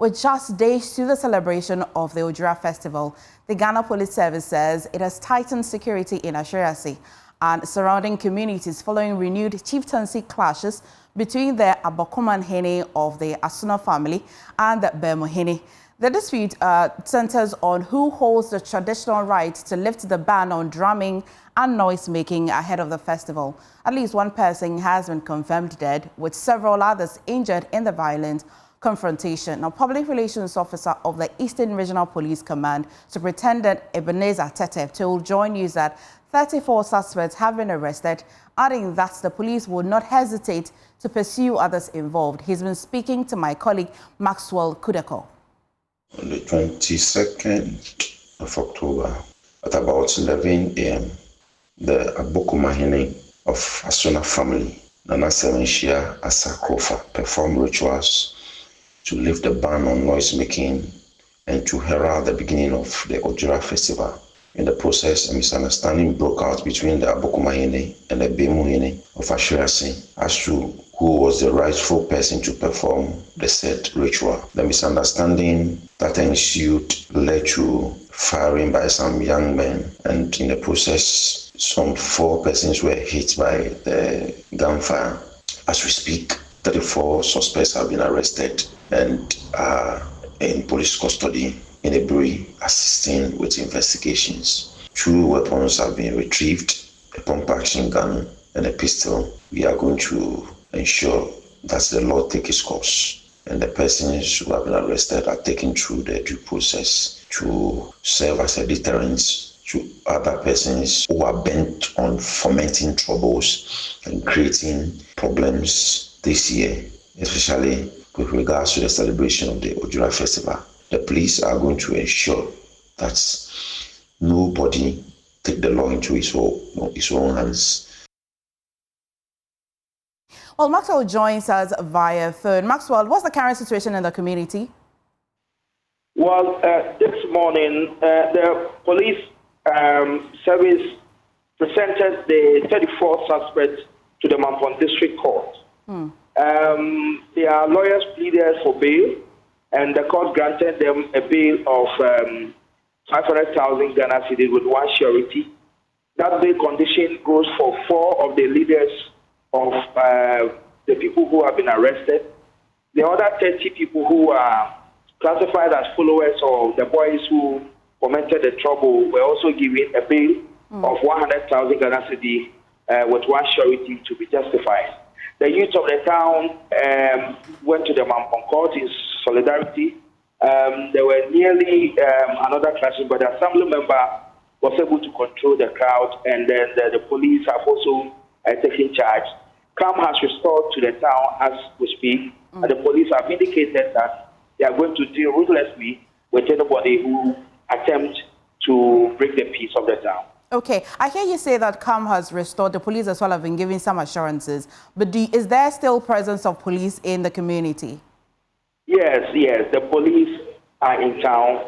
With just days to the celebration of the Ojura Festival, the Ghana Police Service says it has tightened security in Ahwerase and surrounding communities following renewed chieftaincy clashes between the Abokumanhene of the Asuna family and the Bemohene. The dispute centers on who holds the traditional right to lift the ban on drumming and noise-making ahead of the festival. At least one person has been confirmed dead, with several others injured in the violent confrontation. Now, Public Relations Officer of the Eastern Regional Police Command, Superintendent Ebenezer Tete, told Joy News that 34 suspects have been arrested, adding that the police would not hesitate to pursue others involved. He's been speaking to my colleague Maxwell Kudeko. On the 22nd of October, at about 11 a.m., the Abokumahene of Asuna family, Nana Semenshia Asakrofa, performed rituals to lift the ban on noise-making and to herald the beginning of the Ojura Festival. In the process, a misunderstanding broke out between the Abokumahene and the Bemohene of Ahwerase as to who was the rightful person to perform the said ritual. The misunderstanding that ensued led to firing by some young men, and in the process, some 4 persons were hit by the gunfire. As we speak, 34 suspects have been arrested and are in police custody in Eburi, assisting with investigations. 2 weapons have been retrieved, a pump-action gun and a pistol. We are going to ensure that the law takes its course and the persons who have been arrested are taken through the due process to serve as a deterrent to other persons who are bent on fomenting troubles and creating problems this year, especially with regards to the celebration of the Ojura Festival. The police are going to ensure that nobody take the law into his own hands. Well, Maxwell joins us via phone. Maxwell, what's the current situation in the community? Well, this morning, the police service presented the 34 suspects to the Mampon District Court. Their lawyers pleaded for bail, and the court granted them a bail of 500,000 Ghana cedis with 1 surety. That bail condition goes for 4 of the leaders of the people who have been arrested. The other 30 people who are classified as followers of the boys who fomented the trouble were also given a bail of 100,000 Ghana cedis with 1 surety to be justified. The youth of the town went to the Mampon court in solidarity. There were nearly another clashing, but the assembly member was able to control the crowd, and then the police have also taken charge. Calm has restored to the town as we speak, and the police have indicated that they are going to deal ruthlessly with anybody who attempts to break the peace of the town. Okay, I hear you say that calm has restored. The police as well have been giving some assurances, but is there still presence of police in the community? Yes, the police are in town,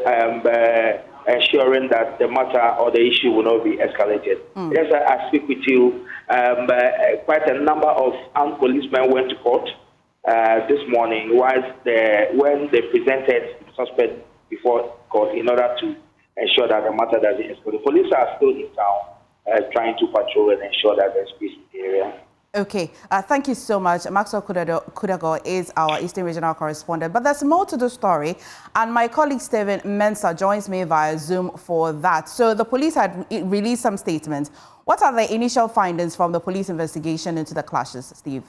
ensuring that the matter or the issue will not be escalated. Yes, I speak with you. Quite a number of armed policemen went to court this morning when they presented the suspect before court in order to ensure that the matter doesn't escalate. The police are still in town trying to patrol and ensure that there's peace in the area. Okay, thank you so much. Maxwell Kudeko is our Eastern Regional correspondent. But there's more to the story, and my colleague Stephen Mensah joins me via Zoom for that. So the police had released some statements. What are the initial findings from the police investigation into the clashes, Steve?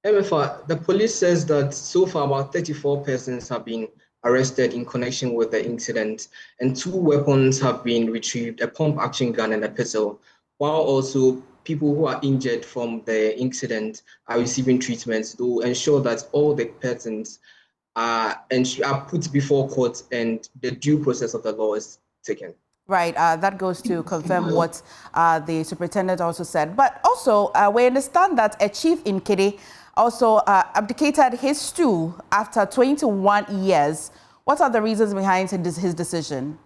MFA, the police says that so far about 34 persons have been arrested in connection with the incident, and 2 weapons have been retrieved, a pump-action gun and a pistol, while also people who are injured from the incident are receiving treatment to ensure that all the persons are put before court and the due process of the law is taken. Right, that goes to confirm what the superintendent also said. But also, we understand that a chief in Kede also abdicated his stool after 21 years. What are the reasons behind his decision?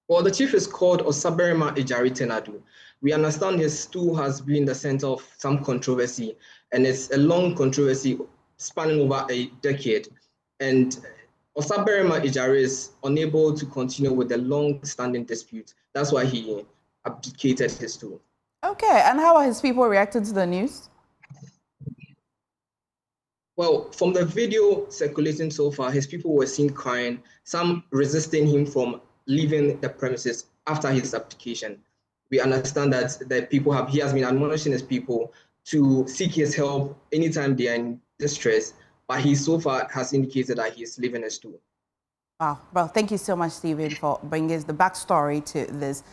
Well, the chief is called Osaberima Ejari-Tenadu. We understand his stool has been the center of some controversy, and it's a long controversy spanning over a decade. And Osaberima Ejari is unable to continue with the long-standing dispute. That's why he abdicated his stool. Okay, and how are his people reacting to the news? Well, from the video circulating so far, his people were seen crying, some resisting him from leaving the premises after his abdication. We understand that he has been admonishing his people to seek his help anytime they are in distress, but he so far has indicated that he is leaving his stool. Wow, well, thank you so much, Stephen, for bringing us the backstory to this.